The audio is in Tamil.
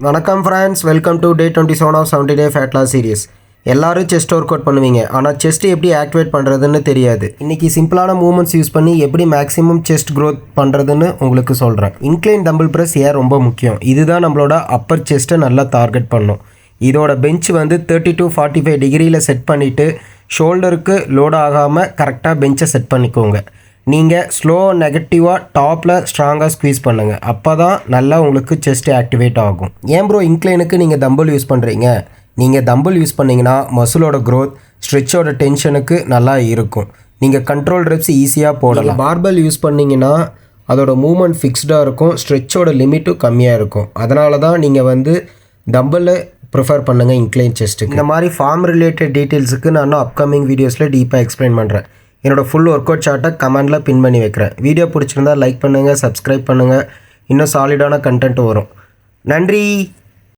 வணக்கம் friends, welcome to day 27 of 70 day fat loss series. எல்லாரும் செஸ்ட் ஒர்க் அவுட் பண்ணுவீங்க, ஆனால் செஸ்ட் எப்படி ஆக்டிவேட் பண்ணுறதுன்னு தெரியாது. இன்றைக்கி சிம்பிளான மூவ்மெண்ட்ஸ் யூஸ் பண்ணி எப்படி மேக்ஸிமம் செஸ்ட் க்ரோத் பண்ணுறதுன்னு உங்களுக்கு சொல்கிறேன். இன்க்ளைன் டம்பிள் ப்ரெஸ் ஏன் ரொம்ப முக்கியம்? இதுதான் நம்மளோட அப்பர் செஸ்ட்டை நல்லா டார்கெட் பண்ணும். இதோட பெஞ்ச் வந்து 30 to 45 டிகிரியில் செட் பண்ணிவிட்டு ஷோல்டருக்கு லோட் ஆகாமல் கரெக்டாக பெஞ்சை செட் பண்ணிக்கோங்க. நீங்கள் ஸ்லோ நெகட்டிவாக டாப்பில் ஸ்ட்ராங்காக ஸ்குவீஸ் பண்ணுங்கள். அப்போ தான் நல்லா உங்களுக்கு செஸ்ட் ஆக்டிவேட் ஆகும். ஏன் ப்ரோ இன்க்ளைனுக்கு நீங்கள் தம்பிள் யூஸ் பண்ணுறீங்க? நீங்கள் தம்பிள் யூஸ் பண்ணிங்கன்னா மசிலோட க்ரோத், ஸ்ட்ரெச்சோட டென்ஷனுக்கு நல்லா இருக்கும். நீங்கள் கண்ட்ரோல் ரெப்ஸ் ஈஸியாக போடலாம். பார்பல் யூஸ் பண்ணிங்கன்னா அதோட மூவ்மெண்ட் ஃபிக்ஸ்டாக இருக்கும், ஸ்ட்ரெச்சோட லிமிட்டும் கம்மியாக இருக்கும். அதனால தான் நீங்கள் வந்து தம்பிளை ப்ரிஃபர் பண்ணுங்கள் இன்க்ளைன் செஸ்ட்டுக்கு. இந்த மாதிரி ஃபார்ம் ரிலேட்டட் டீட்டெயில்ஸுக்கு நான் அப்கமிங் வீடியோஸில் டீப்பாக எக்ஸ்பிளைன் பண்ணுறேன். என்னோடய ஃபுல் ஒர்க் அவுட் சார்ட்டை கமெண்டில் பின் பண்ணி வைக்கிறேன். வீடியோ பிடிச்சிருந்தால் லைக் பண்ணுங்கள், சப்ஸ்கிரைப் பண்ணுங்கள். இன்னும் சாலிடான கண்டென்ட் வரும். நன்றி.